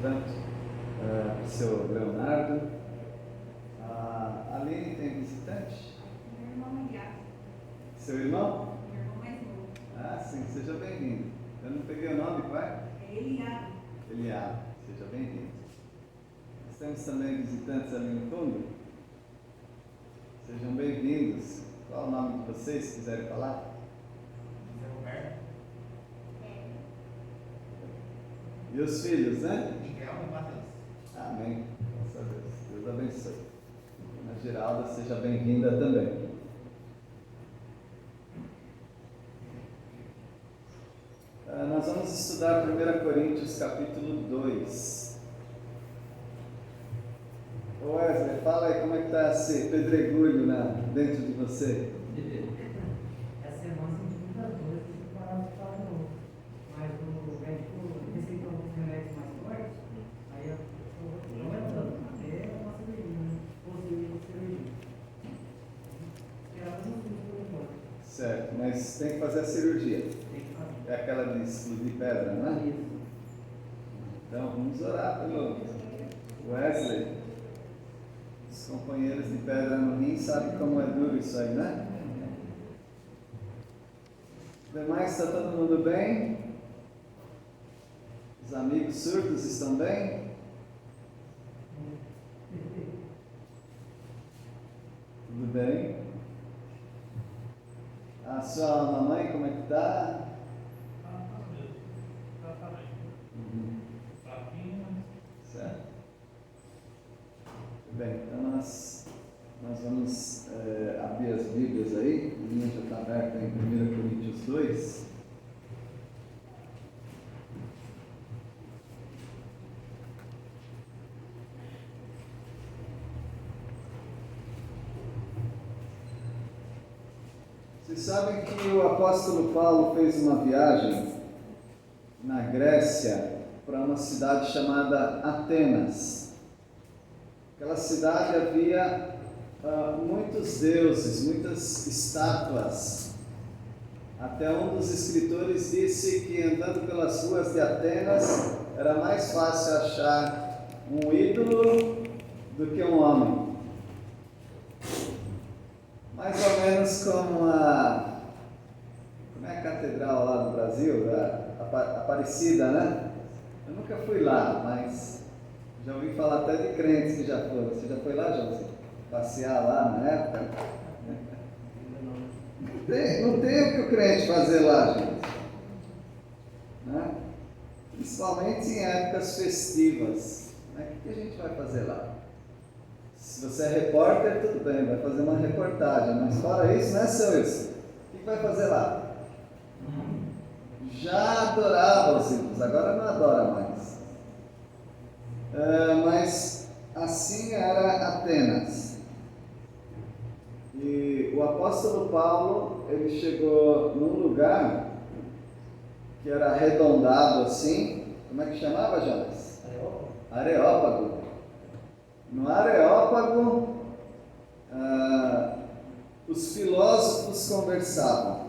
tanto, o seu Leonardo. A Aline tem visitante? Meu irmão Eliabe. Seu irmão? Meu irmão mais novo. Ah, sim, seja bem-vindo. Eu não peguei o nome, pai? É Eliabe. Eliabe, seja bem-vindo. Nós temos também visitantes ali no fundo. Sejam bem-vindos. Qual é o nome de vocês, se quiserem falar? Zé Roberto. E os filhos, né? Miguel e Matheus. Amém. Graças a Deus. Deus abençoe. Dona Geralda, seja bem-vinda também. Nós vamos estudar 1 Coríntios capítulo 2. Wesley, fala aí como é que está esse pedregulho dentro de você. Essa semana são muitas dores que pararam de falar de novo. Mas o médico receitou alguns remédios mais fortes, aí eu estou aumentando até uma cirurgia, né? Possível cirurgia. Esperava não tudo por enquanto. Certo, mas tem que fazer a cirurgia. Tem que fazer. É aquela de explodir pedra, não é? Isso. Então vamos orar pelo Wesley. Os companheiros de pedra no rim sabem como é duro isso aí, né? Demais, está todo mundo bem? Os amigos surdos estão bem? Tudo bem? A sua mamãe, como é que está? Certo. Bem, então nós vamos abrir as Bíblias aí. A minha já está aberta em 1 Coríntios 2. Vocês sabem que o apóstolo Paulo fez uma viagem na Grécia para uma cidade chamada Atenas. Aquela cidade havia muitos deuses, muitas estátuas. Até um dos escritores disse que andando pelas ruas de Atenas era mais fácil achar um ídolo do que um homem. Mais ou menos como é a catedral lá do Brasil, a Aparecida, né? Eu nunca fui lá, mas já ouvi falar até de crentes que já foram. Você já foi lá, João? Passear lá na época? Não tem o que o crente fazer lá, gente. Né? Principalmente em épocas festivas. Né? O que a gente vai fazer lá? Se você é repórter, tudo bem, vai fazer uma reportagem. Mas fora isso, né, seu Wilson? O que vai fazer lá? Já adorava os ídolos, agora não adora mais. Mas assim era Atenas. E o apóstolo Paulo, ele chegou num lugar que era arredondado assim. Como é que chamava, Jonas? Areópago. No Areópago, os filósofos conversavam.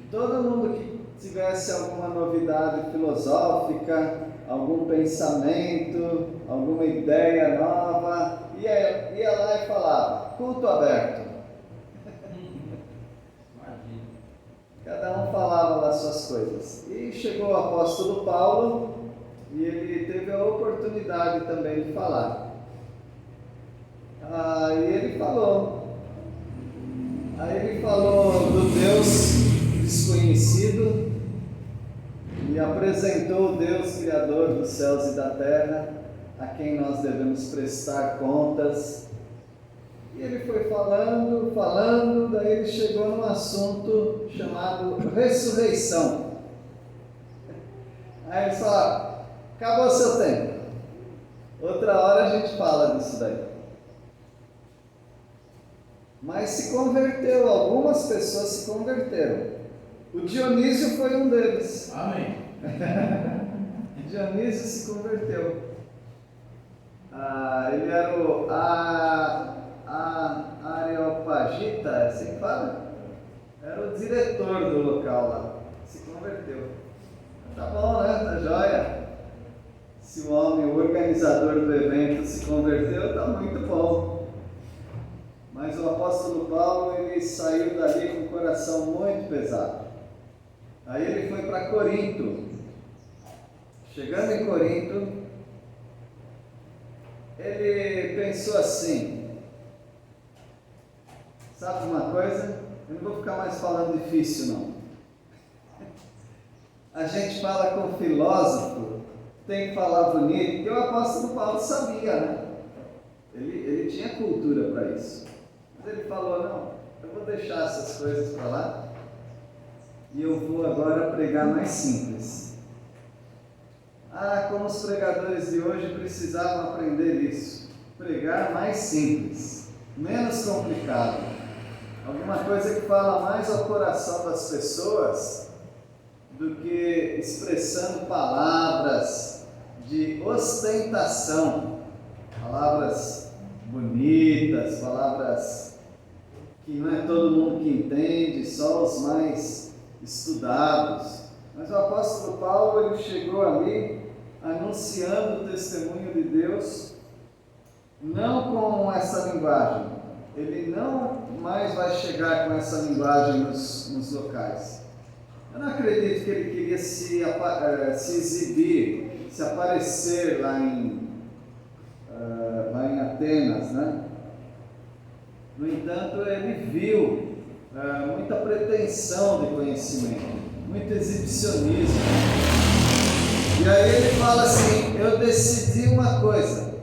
Todo mundo que tivesse alguma novidade filosófica, algum pensamento, alguma ideia nova, ia lá e falava, culto aberto. Cada um falava lá suas coisas. E chegou o apóstolo Paulo e ele teve a oportunidade também de falar. E ele falou. Aí ele falou do Deus desconhecido e apresentou o Deus Criador dos céus e da terra, a quem nós devemos prestar contas. E ele foi falando, daí ele chegou num assunto chamado ressurreição. Aí ele falou, acabou o seu tempo, outra hora a gente fala disso daí. Mas se converteu, algumas pessoas se converteram. O Dionísio foi um deles. Amém. Dionísio se converteu. Ele era o Areopagita, é assim que fala? Era o diretor do local lá. Se converteu. Tá bom, né? Tá joia. Se o homem, o organizador do evento, se converteu, está muito bom. Mas o apóstolo Paulo, ele saiu dali com o coração muito pesado. Aí ele foi para Corinto. Chegando em Corinto, ele pensou assim: sabe uma coisa? Eu não vou ficar mais falando difícil, não. A gente fala com filósofo, tem que falar bonito, porque o apóstolo Paulo sabia, né? Ele tinha cultura para isso. Mas ele falou: não, eu vou deixar essas coisas para lá e eu vou agora pregar mais simples. Ah, como os pregadores de hoje precisavam aprender isso. Pregar mais simples, menos complicado. Alguma coisa que fala mais ao coração das pessoas do que expressando palavras de ostentação, palavras bonitas, palavras que não é todo mundo que entende, só os mais estudados. Mas o apóstolo Paulo, ele chegou ali anunciando o testemunho de Deus, não com essa linguagem. Ele não mais vai chegar com essa linguagem nos locais. Eu não acredito que ele queria se exibir, se aparecer lá em Atenas, né? No entanto, ele viu muita pretensão de conhecimento, muito exibicionismo. E aí ele fala assim: eu decidi uma coisa,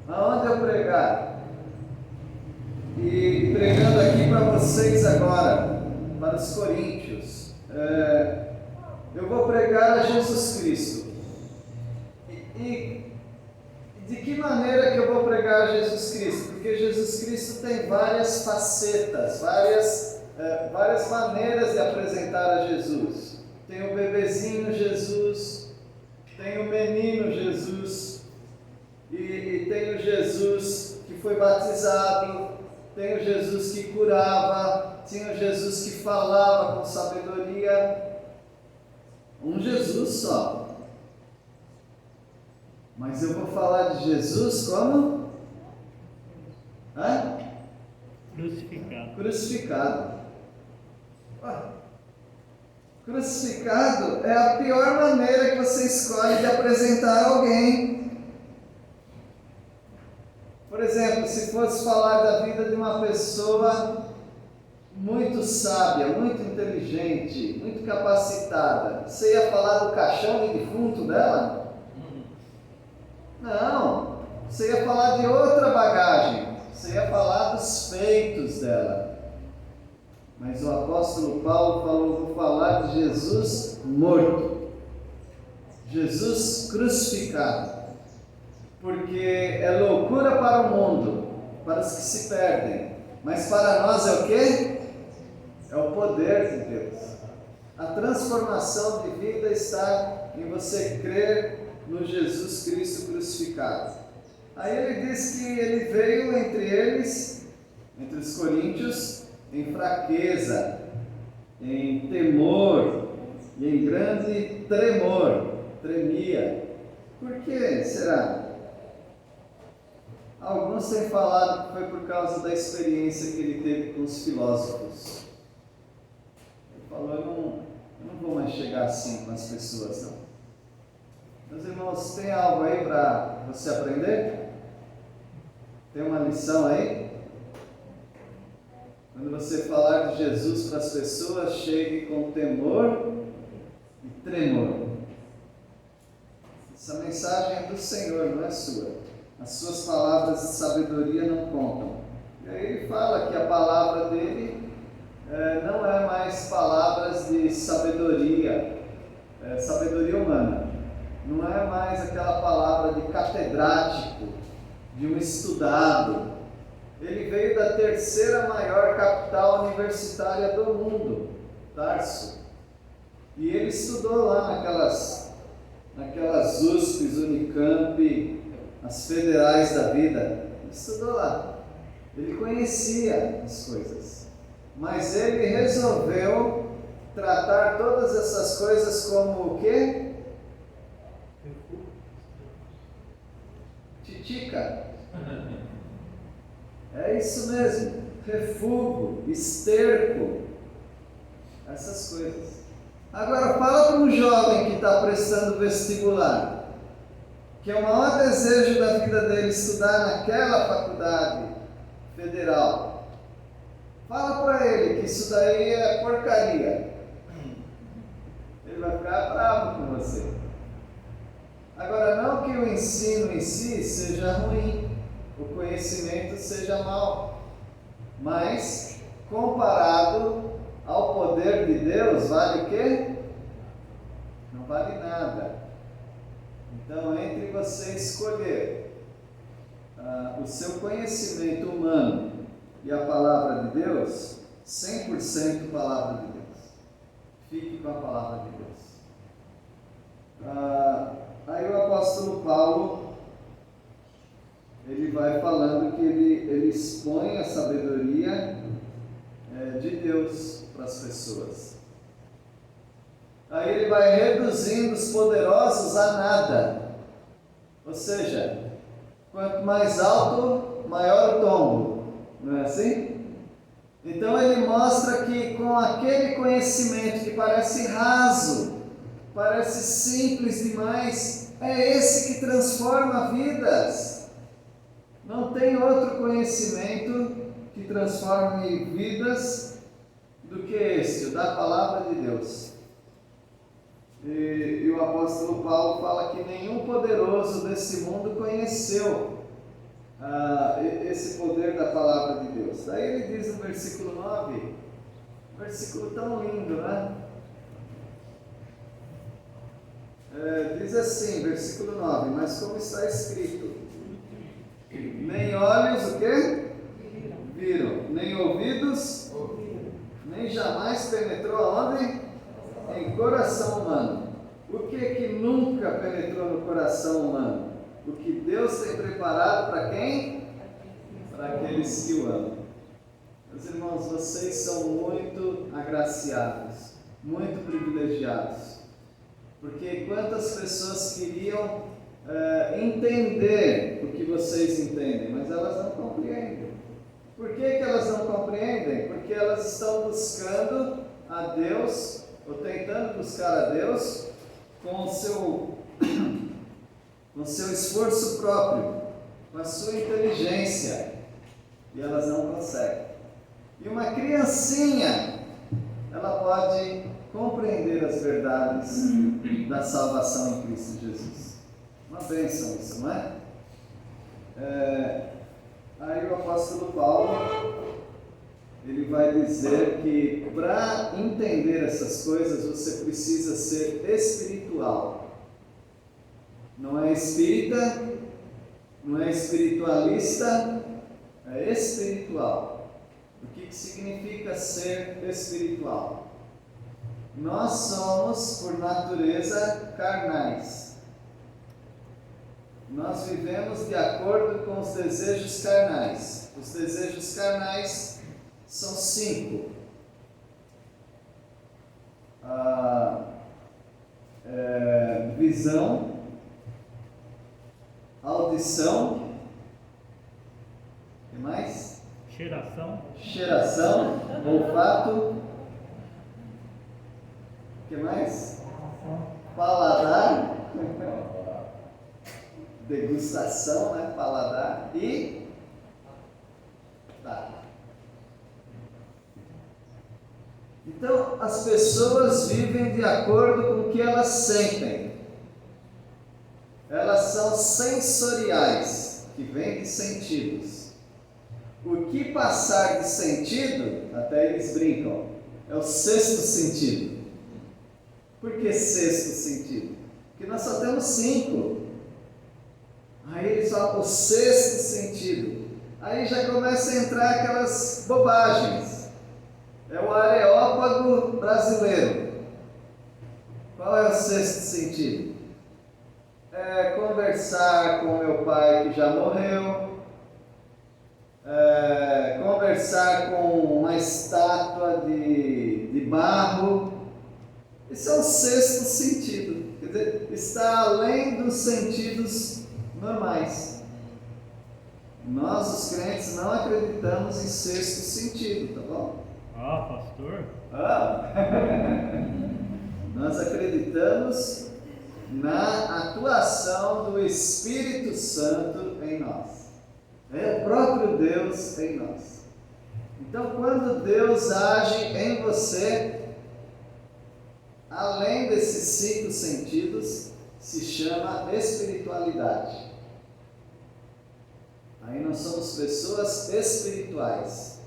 aonde eu pregar? E pregando aqui para vocês agora, para os coríntios, eu vou pregar a Jesus Cristo. E de que maneira que eu vou pregar a Jesus Cristo? Porque Jesus Cristo tem várias facetas, várias maneiras de apresentar a Jesus. Tem o bebezinho Jesus, tem o menino Jesus, e tem o Jesus que foi batizado, tem o Jesus que curava, tem o Jesus que falava com sabedoria. Um Jesus só. Mas eu vou falar de Jesus como? Crucificado. Crucificado. Crucificado é a pior maneira que você escolhe de apresentar alguém. Por exemplo, se fosse falar da vida de uma pessoa muito sábia, muito inteligente, muito capacitada, você ia falar do caixão de defunto dela? Não, você ia falar de outra bagagem, você ia falar dos feitos dela. Mas o apóstolo Paulo falou: vou falar de Jesus morto, Jesus crucificado, porque é loucura para o mundo, para os que se perdem, mas para nós é o quê? É o poder de Deus. A transformação de vida está em você crer no Jesus Cristo crucificado. Aí ele diz que ele veio entre eles, entre os coríntios, em fraqueza, em temor e em grande tremor, tremia. Por que será? Alguns têm falado que foi por causa da experiência que ele teve com os filósofos. Ele falou: eu não vou mais chegar assim com as pessoas, não. Meus irmãos, tem algo aí para você aprender? Tem uma lição aí? Quando você falar de Jesus para as pessoas, chegue com temor e tremor. Essa mensagem é do Senhor, não é sua. As suas palavras de sabedoria não contam. E aí ele fala que a palavra dele não é mais palavras de sabedoria, sabedoria humana. Não é mais aquela palavra de catedrático, de um estudado. Ele veio da terceira maior capital universitária do mundo, Tarso. E ele estudou lá naquelas USPs, Unicamp, as federais da vida. Ele estudou lá. Ele conhecia as coisas. Mas ele resolveu tratar todas essas coisas como o quê? tica. É isso mesmo, refúgio, esterco, essas coisas. Agora fala para um jovem que está prestando vestibular, que é o maior desejo da vida dele estudar naquela faculdade federal. Fala para ele que isso daí é porcaria. Ele vai ficar bravo com você. Agora, não que o ensino em si seja ruim, o conhecimento seja mau, mas comparado ao poder de Deus, vale o quê? Não vale nada. Então, entre você escolher o seu conhecimento humano e a palavra de Deus, 100% palavra de Deus. Fique com a palavra de Deus. Aí o apóstolo Paulo, ele vai falando que ele expõe a sabedoria de Deus para as pessoas. Aí ele vai reduzindo os poderosos a nada. Ou seja, quanto mais alto, maior o tombo. Não é assim? Então ele mostra que com aquele conhecimento que parece raso, parece simples demais, é esse que transforma vidas. Não tem outro conhecimento que transforme vidas do que esse, o da palavra de Deus. E o apóstolo Paulo fala que nenhum poderoso desse mundo conheceu esse poder da palavra de Deus. Daí ele diz no versículo 9, um versículo tão lindo, né? Diz assim, versículo 9, mas como está escrito, nem olhos o quê? Viram, nem ouvidos, nem jamais penetrou aonde? Em coração humano. O que nunca penetrou no coração humano? O que Deus tem preparado para quem? Para aqueles que o amam. Meus irmãos, vocês são muito agraciados, muito privilegiados. Porque quantas pessoas queriam entender o que vocês entendem, mas elas não compreendem. Por que elas não compreendem? Porque elas estão buscando a Deus, ou tentando buscar a Deus, com o seu esforço próprio, com a sua inteligência, e elas não conseguem. E uma criancinha, ela pode compreender as verdades da salvação em Cristo Jesus. Uma bênção isso, não é? Aí o apóstolo Paulo, ele vai dizer que para entender essas coisas você precisa ser espiritual. Não é espírita, não é espiritualista, é espiritual. O que significa ser espiritual? Nós somos, por natureza, carnais. Nós vivemos de acordo com os desejos carnais. Os desejos carnais são 5. Visão, audição, o que mais? Cheiração, olfato, o que mais? Paladar, degustação, né? Paladar e tato. Então, as pessoas vivem de acordo com o que elas sentem. Elas são sensoriais, que vem de sentidos. O que passar de sentido, até eles brincam, é o sexto sentido. Por que sexto sentido? Porque nós só temos 5. Aí eles falam o sexto sentido. Aí já começa a entrar aquelas bobagens. É o areópago brasileiro. Qual é o sexto sentido? É conversar com meu pai que já morreu, conversar com uma estátua de barro. Esse é o sexto sentido. Quer dizer, está além dos sentidos normais. Nós, os crentes, não acreditamos em sexto sentido, tá bom? Pastor? Nós acreditamos na atuação do Espírito Santo em nós. É o próprio Deus em nós. Então, quando Deus age em você, além desses 5 sentidos, se chama espiritualidade. Aí nós somos pessoas espirituais.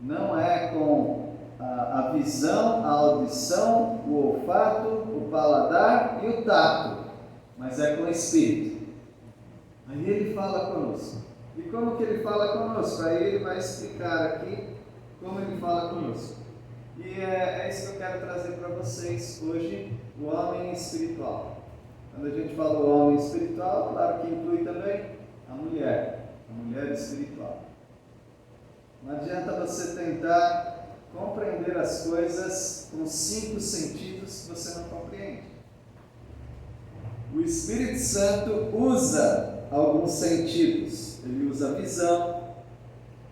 Não é com a visão, a audição, o olfato, o paladar e o tato, mas é com o Espírito. Aí ele fala conosco. E como que ele fala conosco? Aí ele vai explicar aqui como ele fala conosco. E é isso que eu quero trazer para vocês hoje, o homem espiritual. Quando a gente fala o homem espiritual, claro que inclui também a mulher espiritual. Não adianta você tentar compreender as coisas com 5 sentidos que você não compreende. O Espírito Santo usa alguns sentidos. Ele usa a visão,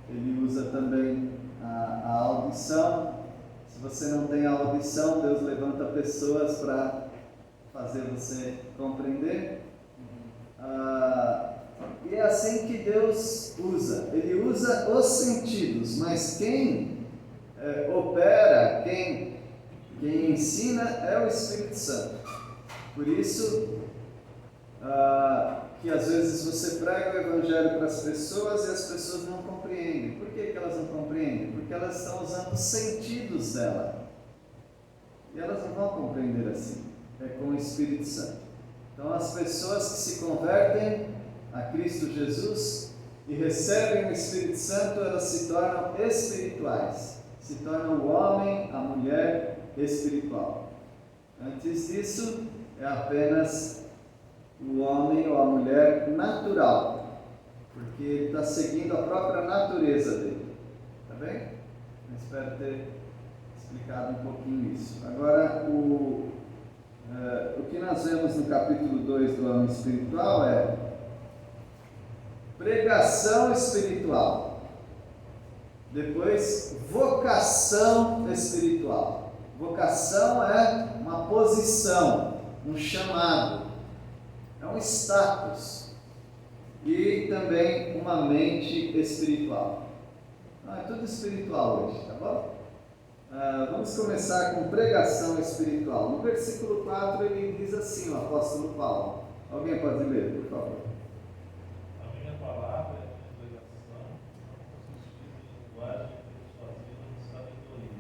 ele usa também a audição. Se você não tem a audição, Deus levanta pessoas para fazer você compreender. E é assim que Deus usa. Ele usa os sentidos, mas quem opera, quem ensina é o Espírito Santo. Por isso que às vezes você prega o Evangelho para as pessoas e as pessoas não compreendem. Por que elas não compreendem? Porque elas estão usando os sentidos dela. E elas não vão compreender assim. É com o Espírito Santo. Então as pessoas que se convertem a Cristo Jesus e recebem o Espírito Santo, elas se tornam espirituais. Se tornam o homem, a mulher espiritual. Antes disso, é apenas o homem ou a mulher natural, porque ele está seguindo a própria natureza dele. Tá bem? Eu espero ter explicado um pouquinho isso. Agora, o que nós vemos no capítulo 2 do homem espiritual é pregação espiritual. Depois, vocação espiritual. Vocação é uma posição, um chamado, é um status. E também uma mente espiritual. Então, é tudo espiritual hoje, tá bom? Vamos começar com pregação espiritual. No versículo 4 ele diz assim, o apóstolo Paulo. Alguém pode ler, por favor? A minha palavra é a pregação, não consistir em linguagem persuasiva de sabedoria,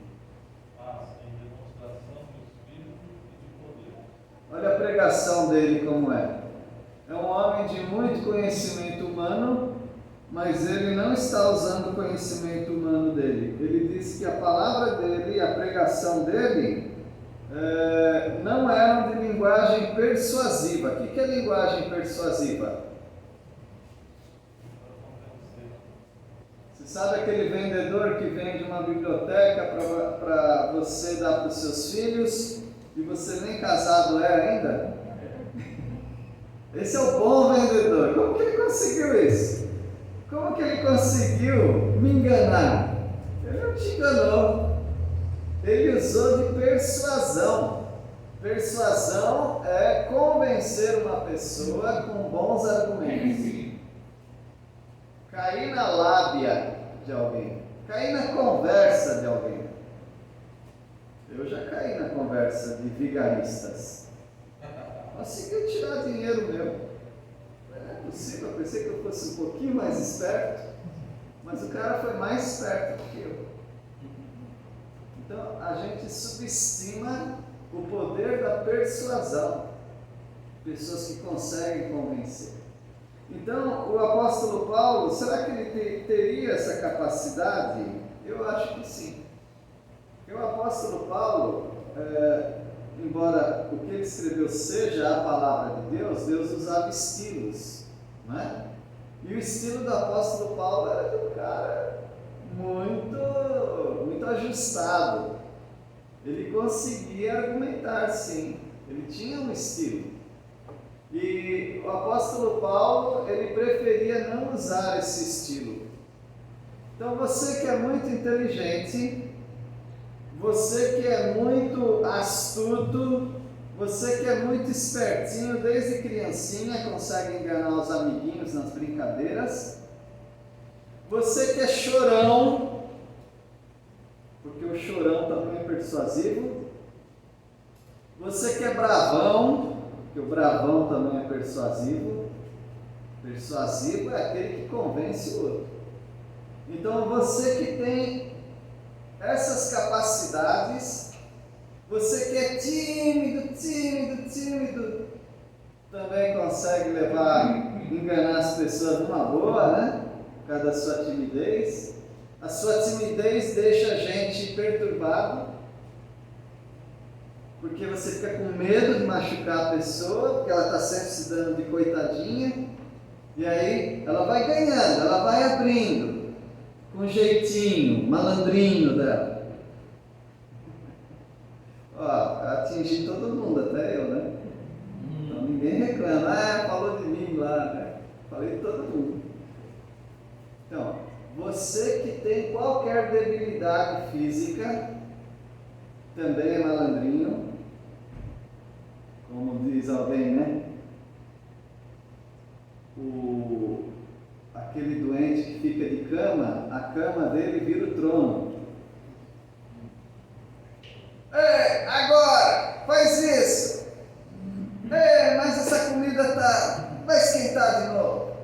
mas em demonstração do Espírito e de poder. Olha a pregação dele como é. É um homem de muito conhecimento humano, mas ele não está usando o conhecimento humano dele. Ele diz que a palavra dele, a pregação dele, não eram de linguagem persuasiva. O que é linguagem persuasiva? Você sabe aquele vendedor que vende uma biblioteca para você dar para os seus filhos e você nem casado é ainda? Esse é o bom vendedor. Como que ele conseguiu isso? Como que ele conseguiu me enganar? Ele não te enganou. Ele usou de persuasão. Persuasão é convencer uma pessoa com bons argumentos. Cair na lábia de alguém. Cair na conversa de alguém. Eu já caí na conversa de vigaristas. Conseguiu tirar dinheiro meu. Não é possível, eu pensei que eu fosse um pouquinho mais esperto, mas o cara foi mais esperto do que eu. Então a gente subestima o poder da persuasão. Pessoas que conseguem convencer. Então o apóstolo Paulo, será que ele teria essa capacidade? Eu acho que sim. Porque o apóstolo Paulo, embora o que ele escreveu seja a palavra de Deus, Deus usava estilos, não é? E o estilo do apóstolo Paulo era de um cara muito ajustado. Ele conseguia argumentar, sim. Ele tinha um estilo. E o apóstolo Paulo, ele preferia não usar esse estilo. Então você que é muito inteligente, você que é muito astuto, você que é muito espertinho, desde criancinha consegue enganar os amiguinhos nas brincadeiras. Você que é chorão, porque o chorão também é persuasivo. Você que é bravão, porque o bravão também é persuasivo. Persuasivo é aquele que convence o outro. Então você que tem essas capacidades, você que é tímido, também consegue enganar as pessoas numa boa, né? Por causa da sua timidez. A sua timidez deixa a gente perturbado, porque você fica com medo de machucar a pessoa, porque ela está sempre se dando de coitadinha, e aí ela vai ganhando, ela vai abrindo, com um jeitinho, malandrinho dela. Ó, atingi todo mundo, até eu, né? Então ninguém reclama, falou de mim lá, né? Falei de todo mundo. Então, você que tem qualquer debilidade física, também é malandrinho, como diz alguém, né? Aquele doente que fica de cama, a cama dele vira o trono. Ei, agora, faz isso! Ei, mas essa comida vai esquentar de novo.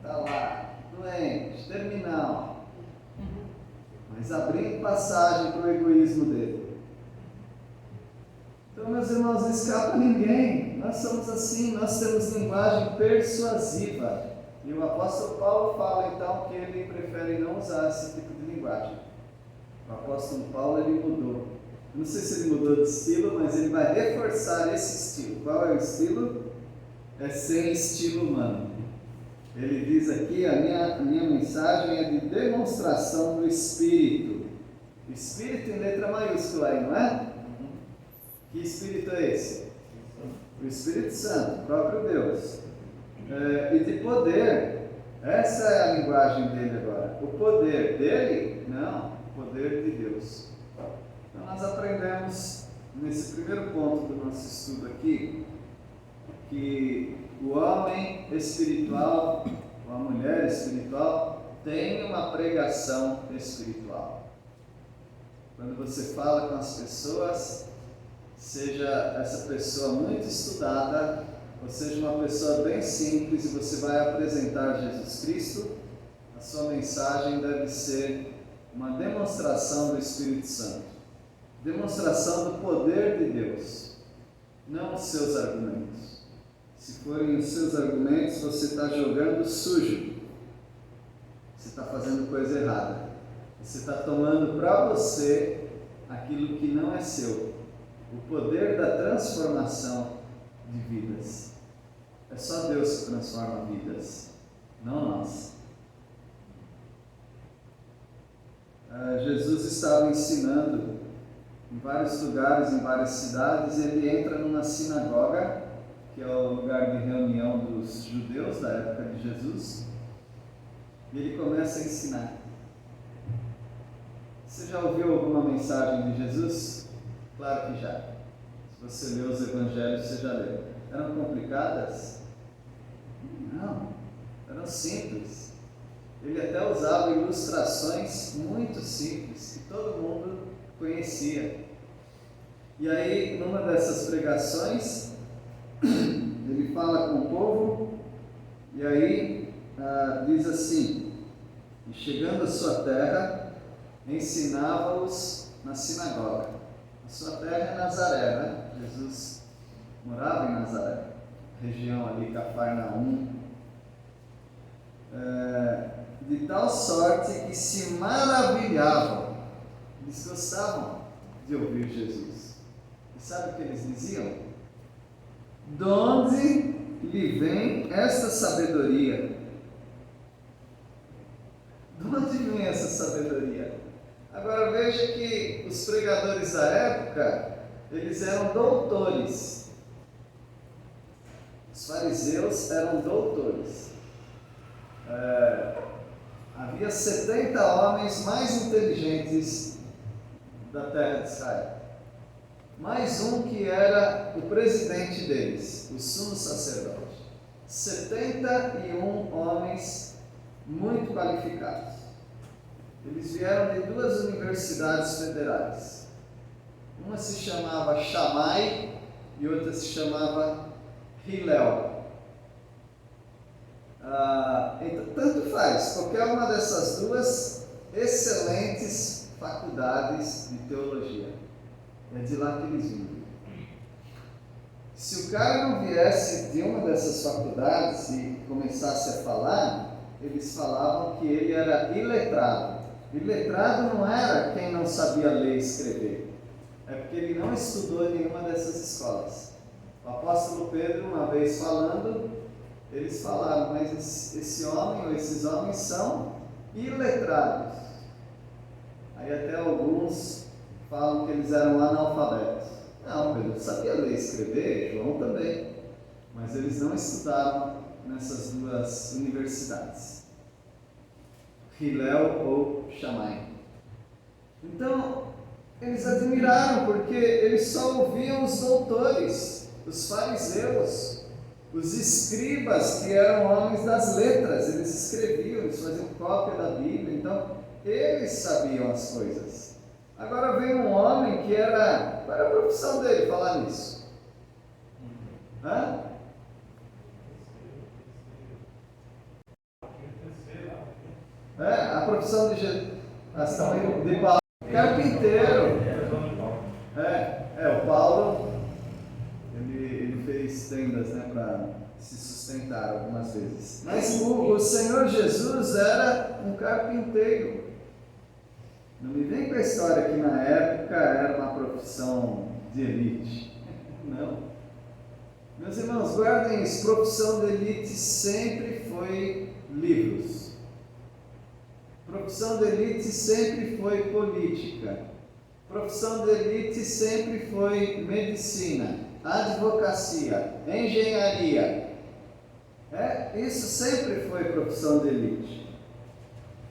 Tá lá, doente, terminal. Mas abrindo passagem para o egoísmo dele. Então, meus irmãos, não escapa ninguém. Nós somos assim, nós temos linguagem persuasiva. E o apóstolo Paulo fala então que ele prefere não usar esse tipo de linguagem. O apóstolo Paulo, ele mudou. Não sei se ele mudou de estilo, mas ele vai reforçar esse estilo. Qual é o estilo? É sem estilo humano. Ele diz aqui, a minha mensagem é de demonstração do Espírito. Espírito em letra maiúscula aí, não é? Que Espírito é esse? O Espírito Santo, o próprio Deus. E de poder, essa é a linguagem dele agora. O poder dele? Não, o poder de Deus. Então nós aprendemos nesse primeiro ponto do nosso estudo aqui, que o homem espiritual, ou a mulher espiritual, tem uma pregação espiritual. Quando você fala com as pessoas, seja essa pessoa muito estudada, ou seja uma pessoa bem simples, e você vai apresentar Jesus Cristo, a sua mensagem deve ser uma demonstração do Espírito Santo, demonstração do poder de Deus, não os seus argumentos. Se forem os seus argumentos, você está jogando sujo, você está fazendo coisa errada, você está tomando para você aquilo que não é seu, o poder da transformação de vidas. É só Deus que transforma vidas, não nós. Jesus estava ensinando em vários lugares, em várias cidades, e ele entra numa sinagoga, que é o lugar de reunião dos judeus da época de Jesus, e ele começa a ensinar. Você já ouviu alguma mensagem de Jesus? Claro que já. Se você leu os evangelhos, você já leu. Eram complicadas? Não, eram simples. Ele até usava ilustrações muito simples, que todo mundo conhecia. E aí, numa dessas pregações, ele fala com o povo, e aí diz assim: e chegando à sua terra, ensinava-os na sinagoga. A sua terra é Nazaré, né? Jesus morava em Nazaré, região ali, Cafarnaum. De tal sorte que se maravilhavam, eles gostavam de ouvir Jesus. E sabe o que eles diziam? De onde lhe vem esta sabedoria? De onde vem essa sabedoria? Agora veja que os pregadores da época, eles eram doutores. Os fariseus eram doutores. Havia 70 homens mais inteligentes da terra de Israel. Mais um que era o presidente deles, o sumo sacerdote. 71 homens muito qualificados. Eles vieram de 2 universidades federais. Uma se chamava Shammai e outra se chamava Hillel. Então, tanto faz, qualquer uma dessas duas excelentes faculdades de teologia. É de lá que eles vinham. Se o cara não viesse de uma dessas faculdades e começasse a falar, eles falavam que ele era iletrado. Iletrado não era quem não sabia ler e escrever, é porque ele não estudou em nenhuma dessas escolas. O apóstolo Pedro, uma vez falando, eles falaram, mas esse homem ou esses homens são iletrados. Aí até alguns falam que eles eram analfabetos. Não, Pedro sabia ler e escrever, João também, mas eles não estudaram nessas 2 universidades, Hillel ou Shammai. Então, eles admiraram, porque eles só ouviam os doutores, os fariseus, os escribas, que eram homens das letras. Eles escreviam, eles faziam cópia da Bíblia, então eles sabiam as coisas. Agora vem um homem que era... Qual era a profissão dele, falar nisso? A profissão de Paulo, carpinteiro. O Paulo, ele fez tendas, né, para se sustentar algumas vezes. Mas o Senhor Jesus era um carpinteiro. Não me vem com a história que na época era uma profissão de elite. Não. Meus irmãos, guardem isso, profissão de elite sempre foi livros. Profissão de elite sempre foi política. Profissão de elite sempre foi medicina, advocacia, engenharia. Isso sempre foi profissão de elite.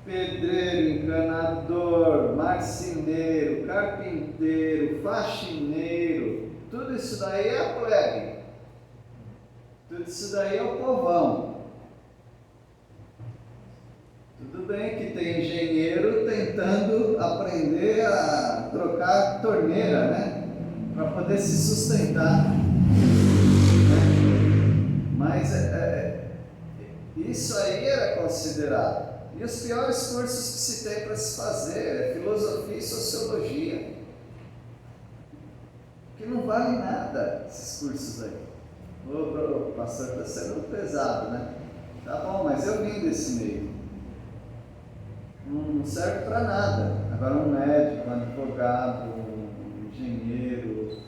Pedreiro, encanador, marceneiro, carpinteiro, faxineiro, tudo isso daí é a plebe. Tudo isso daí é o povão. Tudo bem que tem engenheiro tentando aprender a trocar torneira, né? Para poder se sustentar. Mas isso aí era considerado. E os piores cursos que se tem para se fazer é filosofia e sociologia. Que não vale nada esses cursos aí. O pastor está sendo pesado, né? Tá bom, mas eu vim desse meio. Não serve para nada. Agora um médico, um advogado, um engenheiro,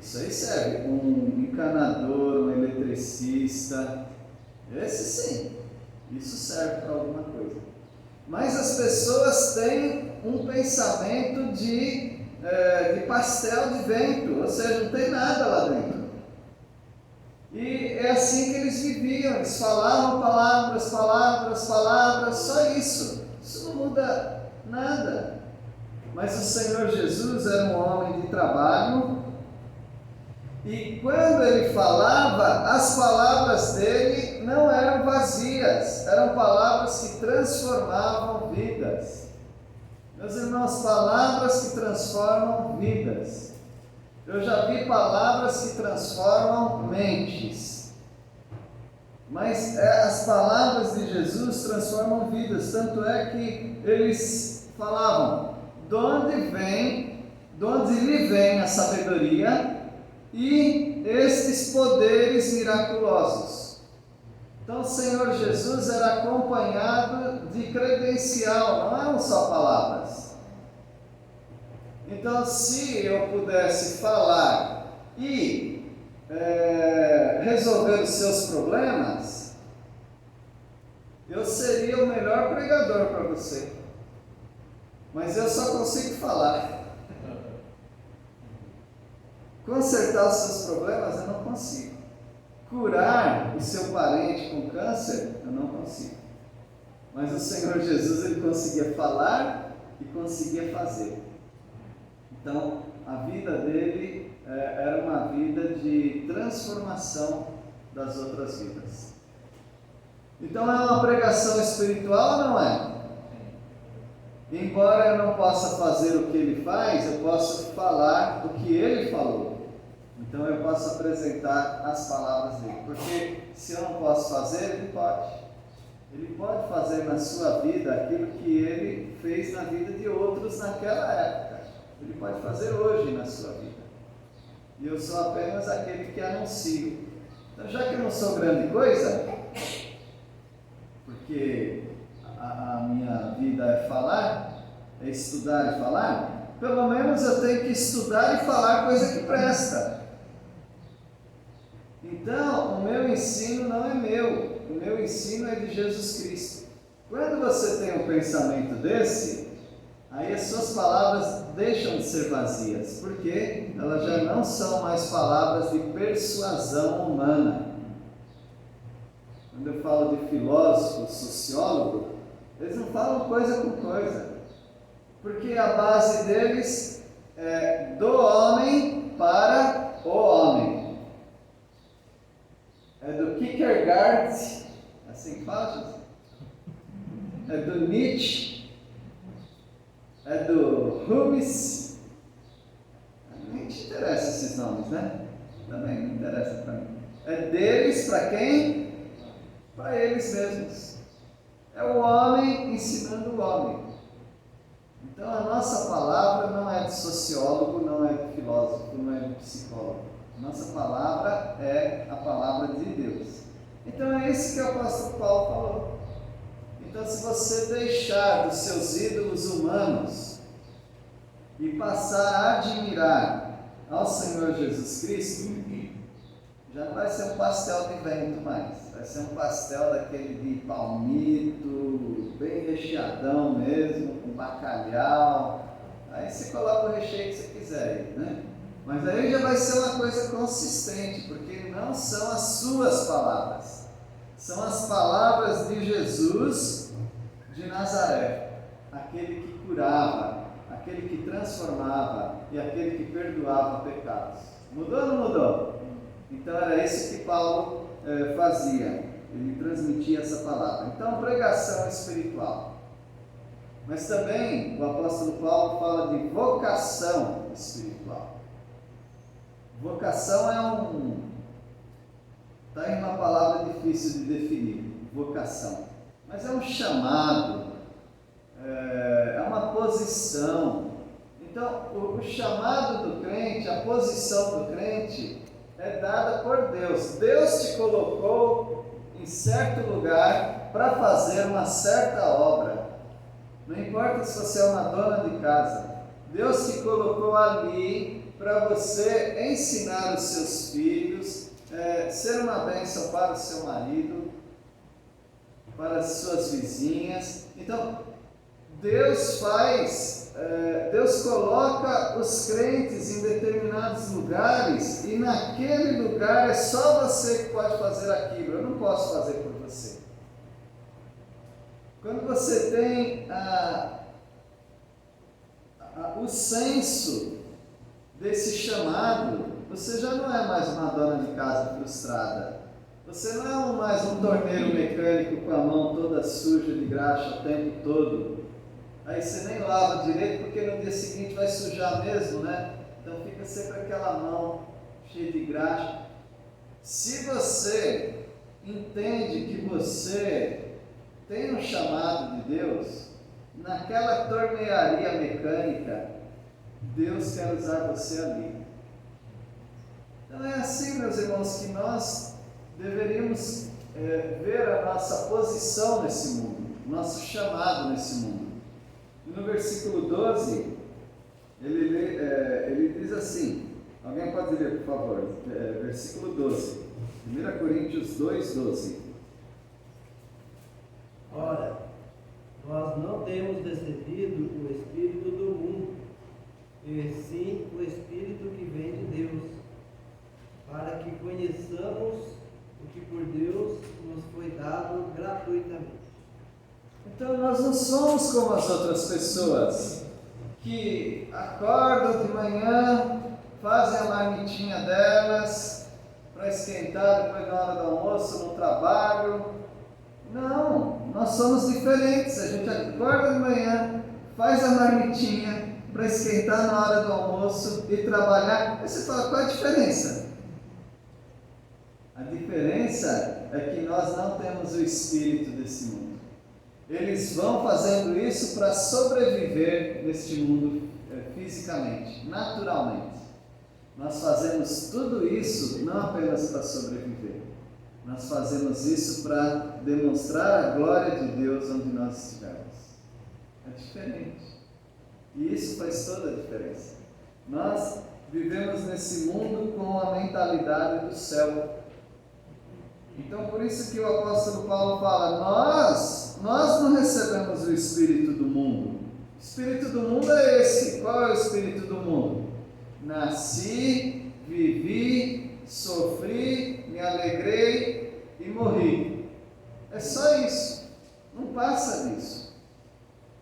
isso aí serve. Um encanador, um eletricista, esse sim, isso serve para alguma coisa. Mas as pessoas têm um pensamento de pastel de vento, ou seja, não tem nada lá dentro. E é assim que eles viviam, eles falavam palavras, palavras, palavras, só isso. Isso não muda nada. Mas o Senhor Jesus era um homem de trabalho, e quando ele falava, as palavras dele não eram vazias, eram palavras que transformavam vidas. Meus irmãos, palavras que transformam vidas. Eu já vi palavras que transformam mentes. Mas as palavras de Jesus transformam vidas. Tanto é que eles falavam: de onde lhe vem a sabedoria e estes poderes miraculosos. Então o Senhor Jesus era acompanhado de credencial, não eram só palavras. Então, se eu pudesse falar e resolver os seus problemas, eu seria o melhor pregador para você. Mas eu só consigo falar. Consertar os seus problemas eu não consigo. curar o seu parente com câncer, eu não consigo. Mas o Senhor Jesus, ele conseguia falar e conseguia fazer. Então, a vida dele era uma vida de transformação das outras vidas. Então, é uma pregação espiritual ou não é? Embora eu não possa fazer o que ele faz, eu posso falar o que ele falou. Então eu posso apresentar as palavras dele. Porque se eu não posso fazer, ele pode. Ele pode fazer na sua vida aquilo que ele fez na vida de outros naquela época. Ele pode fazer hoje na sua vida. E eu sou apenas aquele que anuncio. Então, já que eu não sou grande coisa, porque a minha vida é falar, é estudar e falar, pelo menos eu tenho que estudar e falar coisa que presta. Então, o meu ensino não é meu, o meu ensino é de Jesus Cristo. Quando você tem um pensamento desse, aí as suas palavras deixam de ser vazias, porque elas já não são mais palavras de persuasão humana. Quando eu falo de filósofo, sociólogo, eles não falam coisa com coisa, porque a base deles é do homem para o homem. É do Kierkegaard, assim que fala, Jesus? É do Nietzsche, é do Rubens. Nem te interessa esses nomes, né? Também não interessa para mim. É deles para quem? Para eles mesmos. É o homem ensinando o homem. Então a nossa palavra não é de sociólogo, não é de filósofo, não é de psicólogo. Nossa palavra é a palavra de Deus. Então é isso que o apóstolo Paulo falou. Então, se você deixar dos seus ídolos humanos e passar a admirar ao Senhor Jesus Cristo, já não vai ser um pastel de vento mais. Vai ser um pastel daquele de palmito, bem recheadão mesmo, com bacalhau. Aí você coloca o recheio que você quiser, né? Mas aí já vai ser uma coisa consistente, porque não são as suas palavras, são as palavras de Jesus de Nazaré, aquele que curava, aquele que transformava e aquele que perdoava pecados. Mudou ou não mudou? Então era isso que Paulo fazia, ele transmitia essa palavra. Então, pregação espiritual. Mas também o apóstolo Paulo fala de vocação espiritual. Vocação está em uma palavra difícil de definir, vocação, mas é um chamado, é uma posição. Então, o chamado do crente, a posição do crente é dada por Deus. Deus te colocou em certo lugar para fazer uma certa obra. Não importa se você é uma dona de casa, Deus te colocou ali para você ensinar os seus filhos, ser uma bênção para o seu marido, para as suas vizinhas. Então, Deus coloca os crentes em determinados lugares e naquele lugar é só você que pode fazer aquilo, eu não posso fazer por você. Quando você tem o senso desse chamado, você já não é mais uma dona de casa frustrada. Você não é mais um torneiro mecânico com a mão toda suja de graxa o tempo todo. Aí você nem lava direito porque no dia seguinte vai sujar mesmo, né? Então fica sempre aquela mão cheia de graxa. Se você entende que você tem um chamado de Deus, naquela tornearia mecânica, Deus quer usar você ali. Então é assim, meus irmãos, que nós deveríamos ver a nossa posição nesse mundo, nosso chamado nesse mundo. E no versículo 12, ele diz assim, alguém pode ler, por favor, versículo 12, 1 Coríntios 2, 12. Ora, nós não temos recebido o Espírito do mundo, e sim o Espírito que vem de Deus, para que conheçamos gratuitamente. Então nós não somos como as outras pessoas que acordam de manhã, fazem a marmitinha delas para esquentar depois da hora do almoço no trabalho. Não, nós somos diferentes. A gente acorda de manhã, faz a marmitinha para esquentar na hora do almoço e trabalhar. Aí você fala, qual é a diferença? A diferença é que nós não temos o espírito desse mundo. Eles vão fazendo isso para sobreviver neste mundo fisicamente, naturalmente. Nós fazemos tudo isso não apenas para sobreviver. Nós fazemos isso para demonstrar a glória de Deus onde nós estivermos. É diferente. E isso faz toda a diferença. Nós vivemos nesse mundo com a mentalidade do céu. Então, por isso que o apóstolo Paulo fala, nós não recebemos o espírito do mundo. O espírito do mundo é esse. Qual é o espírito do mundo? Nasci, vivi, sofri, me alegrei e morri. É só isso. Não passa disso.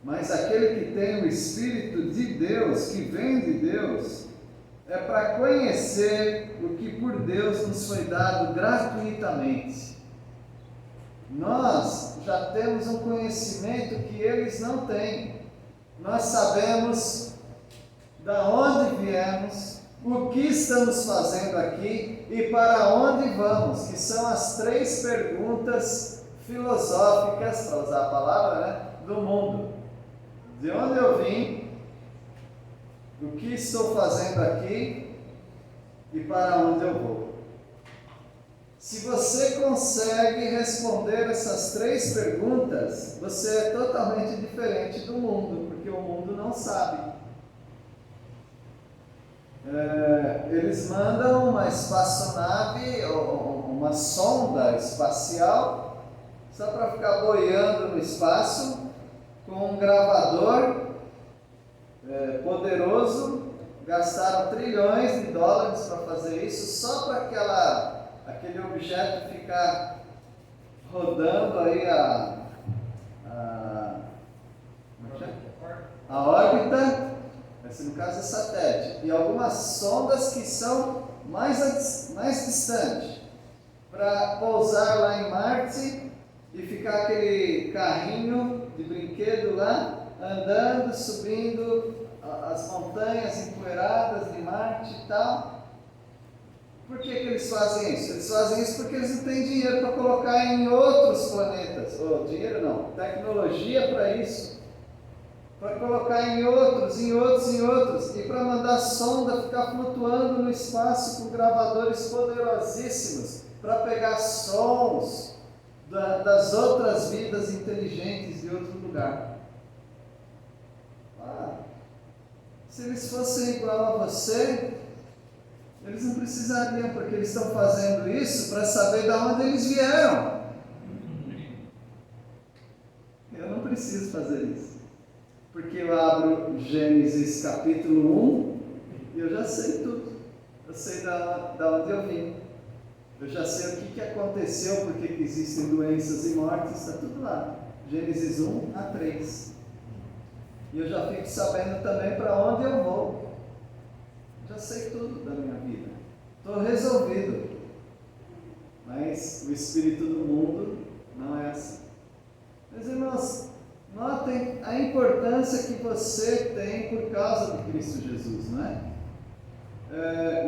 Mas aquele que tem o Espírito de Deus, que vem de Deus, é para conhecer o que por Deus nos foi dado gratuitamente. Nós já temos um conhecimento que eles não têm. Nós sabemos da onde viemos, o que estamos fazendo aqui e para onde vamos, que são as 3 perguntas filosóficas, para usar a palavra, do mundo. De onde eu vim, o que estou fazendo aqui e para onde eu vou. Se você consegue responder essas 3 perguntas, você é totalmente diferente do mundo, porque o mundo não sabe. Eles mandam uma espaçonave, uma sonda espacial, só para ficar boiando no espaço, com um gravador poderoso. Gastaram trilhões de dólares para fazer isso, só para aquele objeto ficar rodando aí a órbita, esse no caso é satélite, e algumas sondas que são mais distantes, para pousar lá em Marte e ficar aquele carrinho de brinquedo lá, andando, subindo as montanhas empoeiradas de Marte e tal. Por que eles fazem isso? Eles fazem isso porque eles não têm dinheiro para colocar em outros planetas, ou dinheiro não, tecnologia para isso, para colocar em outros, e para mandar a sonda ficar flutuando no espaço com gravadores poderosíssimos, para pegar sons das outras vidas inteligentes de outro lugar. Se eles fossem igual a você, eles não precisariam, porque eles estão fazendo isso para saber de onde eles vieram. Eu não preciso fazer isso, porque eu abro Gênesis capítulo 1 e eu já sei tudo. Eu sei de onde eu vim. Eu já sei o que aconteceu, porque que existem doenças e mortes, está tudo lá. Gênesis 1 a 3. E eu já fico sabendo também para onde eu vou. Já sei tudo da minha vida. Estou resolvido. Mas o espírito do mundo não é assim. Meus irmãos, notem a importância que você tem por causa de Cristo Jesus, não é?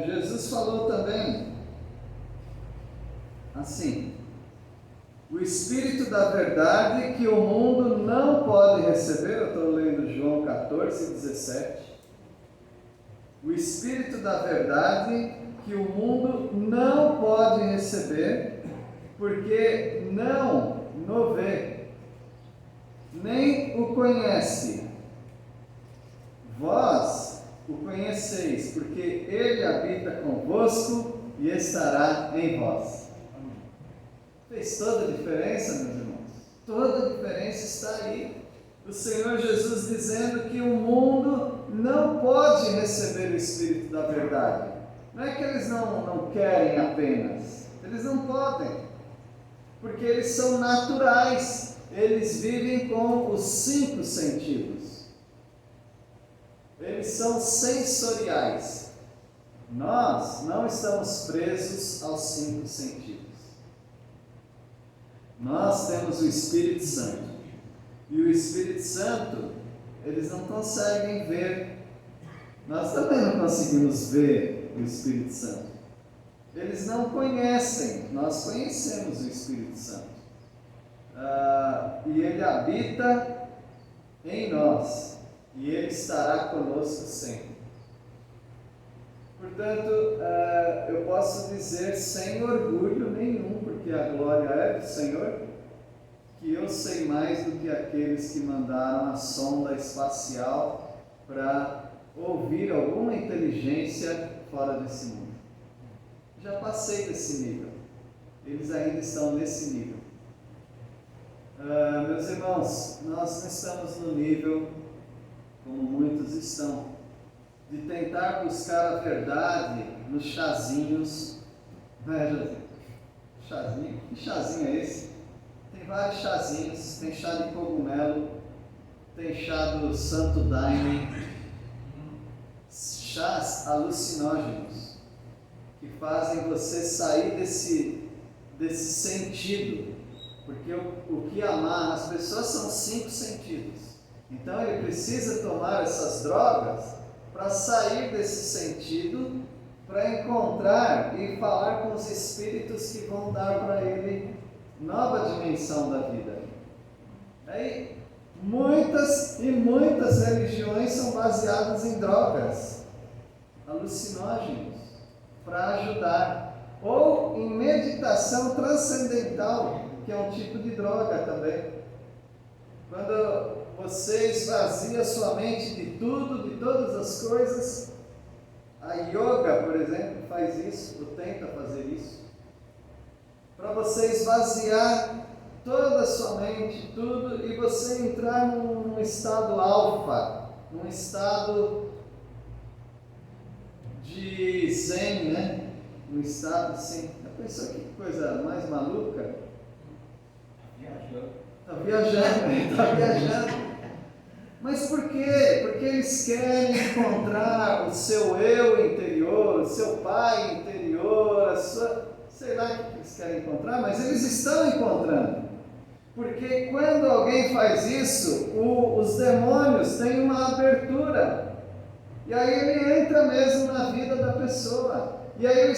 Jesus falou também assim: o Espírito da verdade que o mundo não pode receber. Eu estou lendo João 14, 17. O Espírito da verdade que o mundo não pode receber, porque não o vê, nem o conhece. Vós o conheceis, porque ele habita convosco e estará em vós. Fez toda a diferença, meus irmãos? Toda a diferença está aí. O Senhor Jesus dizendo que o mundo não pode receber o Espírito da verdade. Não é que eles não querem apenas, eles não podem. porque eles são naturais, eles vivem com os 5 sentidos, eles são sensoriais. Nós não estamos presos aos 5 sentidos. Nós temos o Espírito Santo. E o Espírito Santo, eles não conseguem ver. Nós também não conseguimos ver o Espírito Santo. Eles não conhecem, nós conhecemos o Espírito Santo. E ele habita em nós. E ele estará conosco sempre. Portanto, eu posso dizer sem orgulho nenhum, porque a glória é do Senhor, que eu sei mais do que aqueles que mandaram a sonda espacial para ouvir alguma inteligência fora desse mundo. Já passei desse nível. Eles ainda estão nesse nível. Meus irmãos, nós não estamos no nível como muitos estão, de tentar buscar a verdade nos chazinhos, não é, José? Chazinho? Que chazinho é esse? Tem vários chazinhos, tem chá de cogumelo, tem chá do Santo Daime, chás alucinógenos, que fazem você sair desse sentido, porque o que amarra as pessoas são 5 sentidos, então ele precisa tomar essas drogas para sair desse sentido, para encontrar e falar com os espíritos que vão dar para ele nova dimensão da vida. Aí, muitas e muitas religiões são baseadas em drogas, alucinógenos, para ajudar, ou em meditação transcendental, que é um tipo de droga também. Quando você esvazia sua mente de tudo, de todas as coisas, a yoga, por exemplo, faz isso, ou tenta fazer isso, para você esvaziar toda a sua mente, tudo, e você entrar num estado alfa, num estado de zen, né? Num estado assim. Já pensou que coisa mais maluca? Está viajando. Mas por quê? Porque eles querem encontrar o seu eu interior, o seu pai interior, a sua... sei lá o que eles querem encontrar, mas eles estão encontrando. Porque quando alguém faz isso, os demônios têm uma abertura. E aí ele entra mesmo na vida da pessoa. E aí o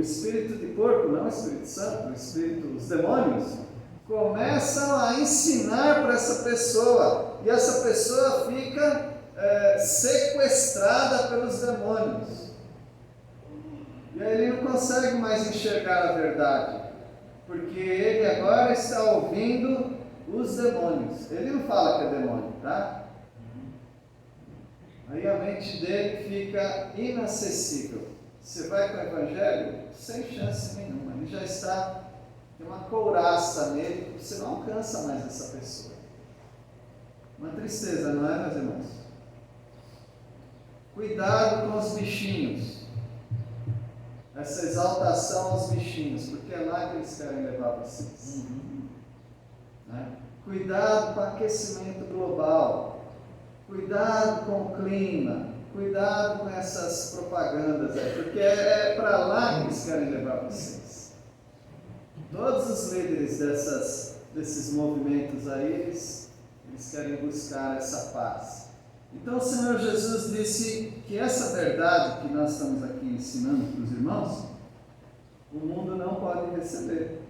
espírito de porco, não o Espírito Santo, os demônios, começam a ensinar para essa pessoa. E essa pessoa fica sequestrada pelos demônios. E aí ele não consegue mais enxergar a verdade, porque ele agora está ouvindo os demônios. Ele não fala que é demônio, tá? Aí a mente dele fica inacessível. Você vai para o Evangelho sem chance nenhuma. Ele já está, tem uma couraça nele, você não alcança mais essa pessoa. Uma tristeza, não é, meus irmãos? Cuidado com os bichinhos. Essa exaltação aos bichinhos, porque é lá que eles querem levar vocês. Né? Cuidado com o aquecimento global. Cuidado com o clima. Cuidado com essas propagandas aí, porque é para lá que eles querem levar vocês. Todos os líderes desses movimentos aí, eles querem buscar essa paz. Então o Senhor Jesus disse que essa verdade que nós estamos aqui ensinando para os irmãos, o mundo não pode receber.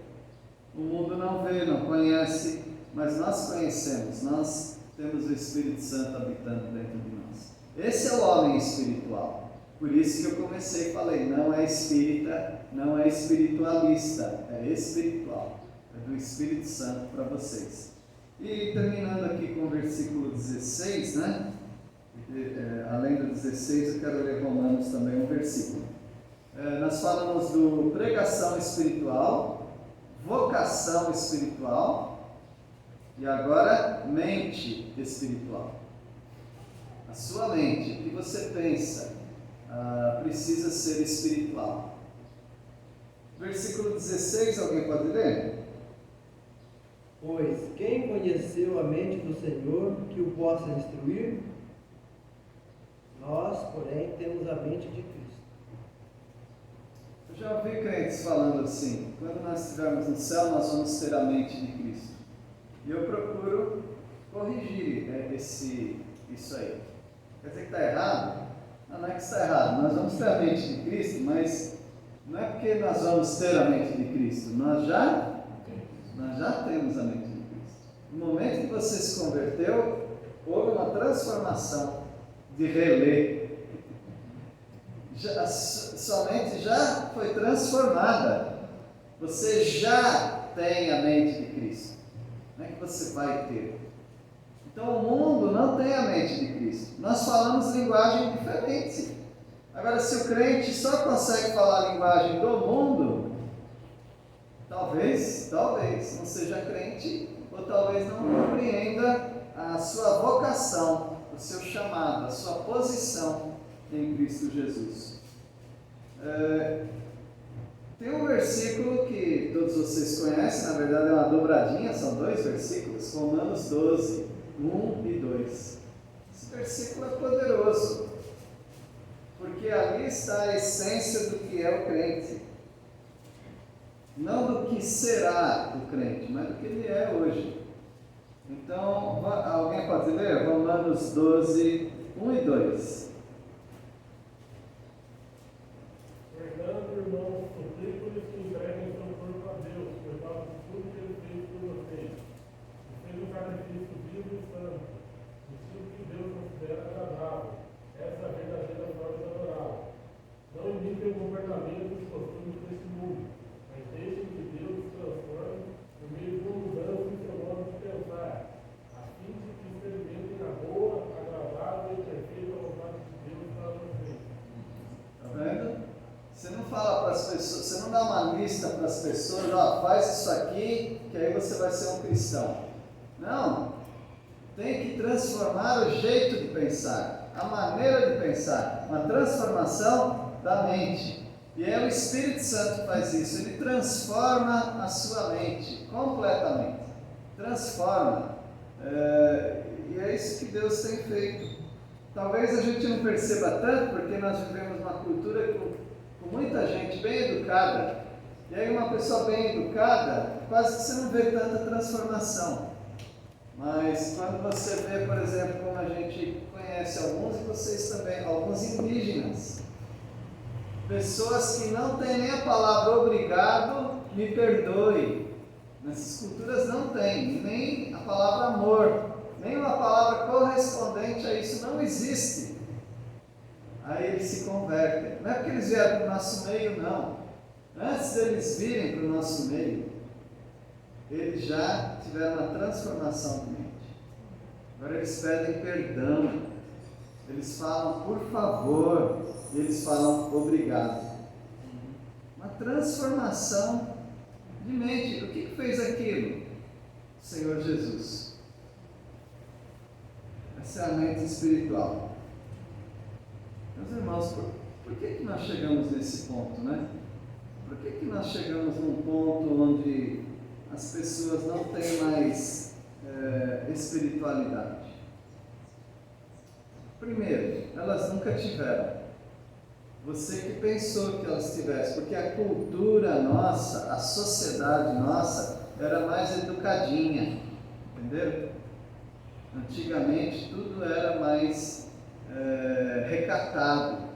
O mundo não vê, não conhece, mas nós conhecemos, nós temos o Espírito Santo habitando dentro de nós. Esse é o homem espiritual. Por isso que eu comecei e falei, não é espírita, não é espiritualista, é espiritual. É do Espírito Santo para vocês. E terminando aqui com o versículo 16, né? Além do 16, eu quero ler Romanos também um versículo. Nós falamos do pregação espiritual, vocação espiritual e agora mente espiritual. A sua mente, o que você pensa, precisa ser espiritual. Versículo 16, alguém pode ler? Pois quem conheceu a mente do Senhor que o possa instruir? Nós, porém, temos a mente de Cristo. Eu já ouvi crentes falando assim: quando nós estivermos no céu, nós vamos ter a mente de Cristo. E eu procuro corrigir isso aí. Quer dizer que está errado? Não é que está errado. Nós vamos ter a mente de Cristo, mas não é porque nós vamos ter a mente de Cristo. Nós já temos a mente de Cristo. No momento que você se converteu, houve uma transformação de relé. Sua mente já foi transformada. Você já tem a mente de Cristo. Não é que você vai ter. Então o mundo não tem a mente de Cristo. Nós falamos linguagem diferente. Agora, se o crente só consegue falar a linguagem do mundo, talvez não seja crente, ou talvez não compreenda a sua vocação, o seu chamado, a sua posição em Cristo Jesus. Tem um versículo que todos vocês conhecem, na verdade é uma dobradinha, são 2 versículos, Romanos 12, 1 e 2. Esse versículo é poderoso, porque ali está a essência do que é o crente. Não do que será o crente, mas do que ele é hoje. Então, alguém pode ler? Romanos 12, 1 e 2. Portanto, irmãos, suplico-lhes que entreguem seu corpo a Deus, por causa de tudo que ele fez por vocês. E seja um sacrifício vivo e santo, o que Deus considera agradável. Essa é a verdadeira forma de adorá-lo. Não imitem o comportamento e os costumes desse mundo, mas deixem que Deus os transforme por meio de uma mudança em seu modo de pensar, a fim de que experimentem a boa, agradável e perfeita vontade de Deus para vocês. Está vendo? Você não fala para as pessoas, você não dá uma lista para as pessoas: ó, faz isso aqui, que aí você vai ser um cristão. Não. Tem que transformar o jeito de pensar, a maneira de pensar, uma transformação da mente. E é o Espírito Santo que faz isso, ele transforma a sua mente completamente. Transforma. E é isso que Deus tem feito. Talvez a gente não perceba tanto, porque nós vivemos uma cultura com muita gente bem educada. E aí uma pessoa bem educada, quase que você não vê tanta transformação. Mas quando você vê, por exemplo, como a gente conhece alguns, e vocês também, alguns indígenas, pessoas que não têm nem a palavra obrigado, me perdoe. Nessas culturas não tem, nem a palavra amor, nem uma palavra correspondente a isso, não existe. Aí eles se convertem. Não é porque eles vieram para o nosso meio, não. Antes deles virem para o nosso meio, eles já tiveram uma transformação de mente. Agora eles pedem perdão, eles falam por favor, e eles falam obrigado. Uma transformação de mente. O que fez aquilo? O Senhor Jesus. Essa é a mente espiritual. Meus irmãos, por que nós chegamos nesse ponto, né? Por que nós chegamos num ponto onde as pessoas não têm mais espiritualidade? Primeiro, elas nunca tiveram. Você que pensou que elas tivessem, porque a cultura nossa, a sociedade nossa, era mais educadinha, entenderam? Antigamente tudo era mais recatado.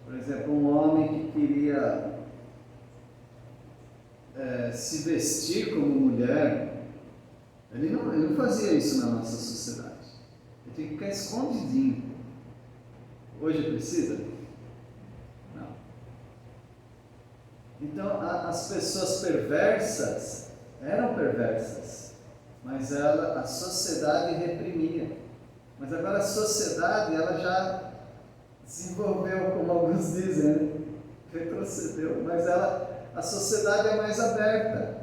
Por exemplo, um homem que queria se vestir como mulher, ele não fazia isso na nossa sociedade. Ele tinha que ficar escondidinho. Hoje precisa? Não. Então as pessoas perversas eram perversas, mas a sociedade reprimia. Mas agora a sociedade ela já desenvolveu, como alguns dizem, né? Retrocedeu, mas a sociedade é mais aberta.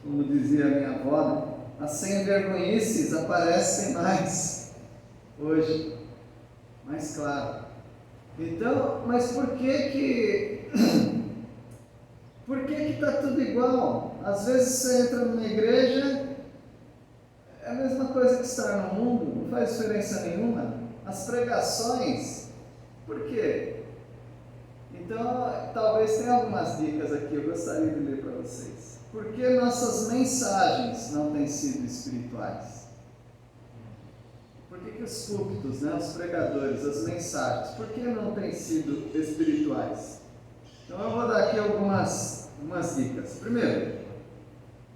Como dizia a minha avó, né? As sem-vergonhices aparecem mais hoje, mais claro. Então, mas por que Por que está tudo igual? Às vezes você entra numa igreja, é a mesma coisa que estar no mundo, não faz diferença nenhuma. As pregações, por quê? Então, talvez tenha algumas dicas aqui, eu gostaria de ler para vocês. Por que nossas mensagens não têm sido espirituais? Por que os púlpitos, os pregadores, as mensagens, por que não têm sido espirituais? Então eu vou dar aqui algumas dicas. Primeiro,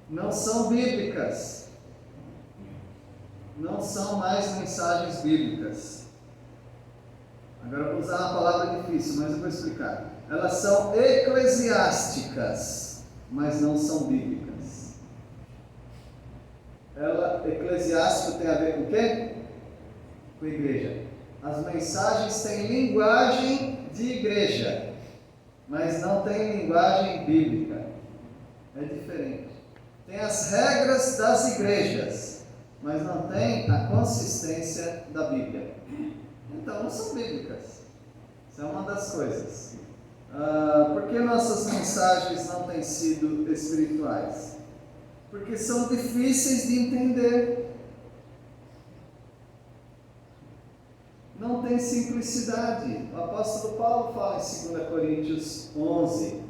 não são bíblicas. Não são mais mensagens bíblicas. Agora eu vou usar uma palavra difícil, mas eu vou explicar. Elas são eclesiásticas, mas não são bíblicas. Eclesiástico tem a ver com o quê? Com igreja. As mensagens têm linguagem de igreja, mas não tem linguagem bíblica. É diferente. Tem as regras das igrejas, mas não tem a consistência da Bíblia. Então não são bíblicas. Isso é uma das coisas. Por que nossas mensagens não têm sido espirituais? Porque são difíceis de entender. Não tem simplicidade. O apóstolo Paulo fala em 2 Coríntios 11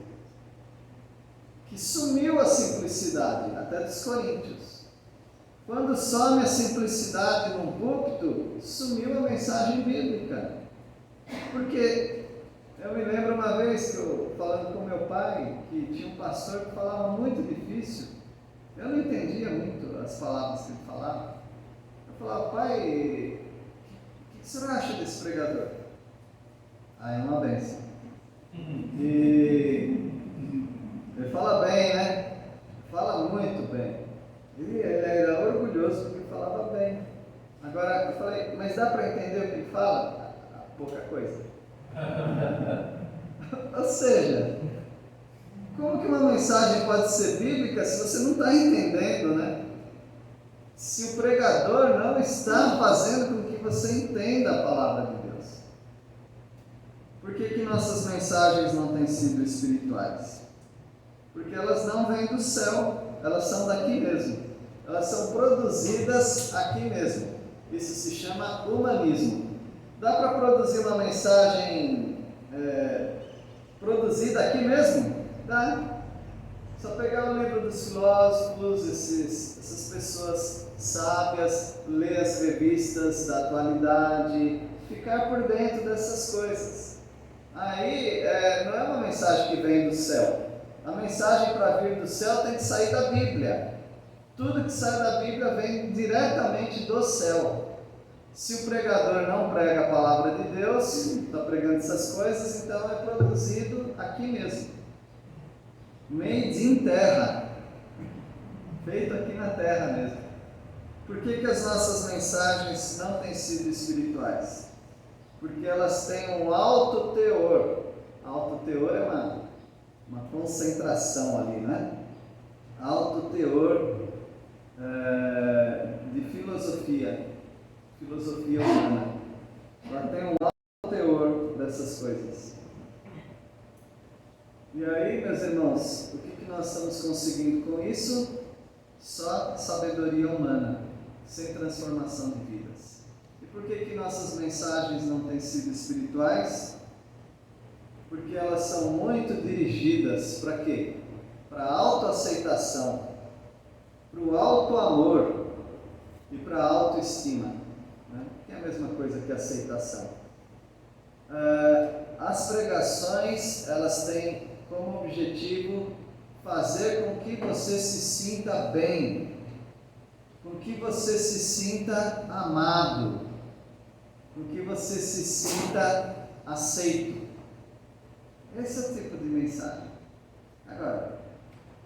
que sumiu a simplicidade, até dos coríntios. Quando some a simplicidade num púlpito, sumiu a mensagem bíblica. Porque eu me lembro uma vez que eu, falando com meu pai, que tinha um pastor que falava muito difícil, eu não entendia muito as palavras que ele falava. Eu falava, pai, o que o senhor acha desse pregador? Ah, é uma bênção. E ele fala bem, né? Fala muito bem. E ele era orgulhoso porque falava bem. Agora eu falei, mas dá para entender o que ele fala? Pouca coisa. Ou seja, como que uma mensagem pode ser bíblica se você não está entendendo, né? Se o pregador não está fazendo com que você entenda a palavra de Deus. Por que nossas mensagens não têm sido espirituais? Porque elas não vêm do céu, elas são daqui mesmo. Elas são produzidas aqui mesmo. Isso se chama humanismo. Dá para produzir uma mensagem produzida aqui mesmo? Dá. Só pegar o livro dos filósofos, essas pessoas sábias, ler as revistas da atualidade, ficar por dentro dessas coisas. Aí não é uma mensagem que vem do céu. A mensagem para vir do céu tem que sair da Bíblia. Tudo que sai da Bíblia vem diretamente do céu. Se o pregador não prega a palavra de Deus, está pregando essas coisas, então é produzido aqui mesmo. Made in terra. Feito aqui na terra mesmo. Por que as nossas mensagens não têm sido espirituais? Porque elas têm um alto teor. Alto teor é uma concentração ali, né? Alto teor de filosofia humana. Ela tem um alto teor dessas coisas. E aí, meus irmãos, o que nós estamos conseguindo com isso? Só sabedoria humana, sem transformação de vidas. E por que nossas mensagens não têm sido espirituais? Porque elas são muito dirigidas para quê? Para a autoaceitação, para o auto-amor e para a autoestima, né? Que é a mesma coisa que aceitação. As pregações, elas têm como objetivo fazer com que você se sinta bem, com que você se sinta amado, com que você se sinta aceito. Esse é o tipo de mensagem. Agora,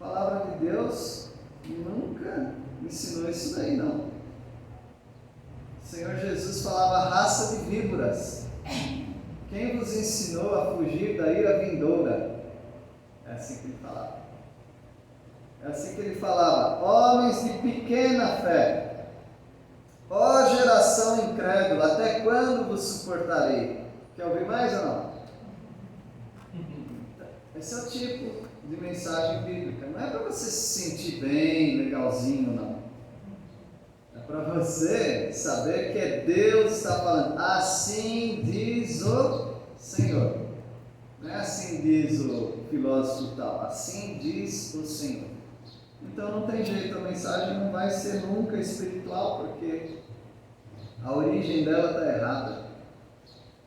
a palavra de Deus nunca ensinou isso daí, não. O Senhor Jesus falava raça de víboras. Quem vos ensinou a fugir da ira vindoura? É assim que ele falava. É assim que ele falava. Homens de pequena fé. Ó geração incrédula, até quando vos suportarei? Quer ouvir mais ou não? Esse é o tipo. de mensagem bíblica. Não é para você se sentir bem, legalzinho, não. É para você saber que é Deus que está falando. Assim diz o Senhor. Não é assim diz o filósofo tal. Assim diz o Senhor. Então não tem jeito, a mensagem não vai ser nunca espiritual, porque a origem dela está errada.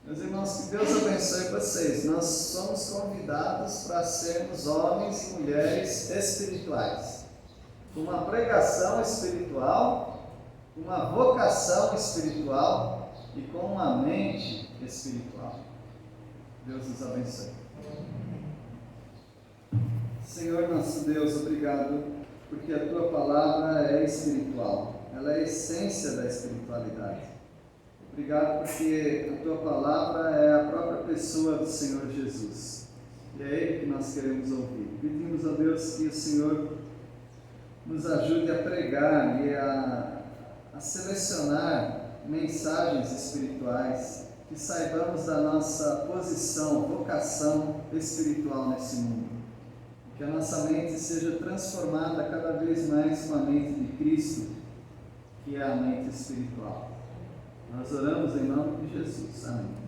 Meus irmãos, que Deus abençoe vocês. Nós somos convidados para sermos homens e mulheres espirituais, com uma pregação espiritual, uma vocação espiritual e com uma mente espiritual. Deus nos abençoe. Senhor nosso Deus, obrigado, porque a Tua palavra é espiritual, ela é a essência da espiritualidade. Obrigado porque a Tua palavra é a própria pessoa do Senhor Jesus, e é Ele que nós queremos ouvir. Pedimos a Deus que o Senhor nos ajude a pregar e a selecionar mensagens espirituais, que saibamos da nossa posição, vocação espiritual nesse mundo. Que a nossa mente seja transformada cada vez mais com a mente de Cristo, que é a mente espiritual. Nós oramos em nome de Jesus. Amém.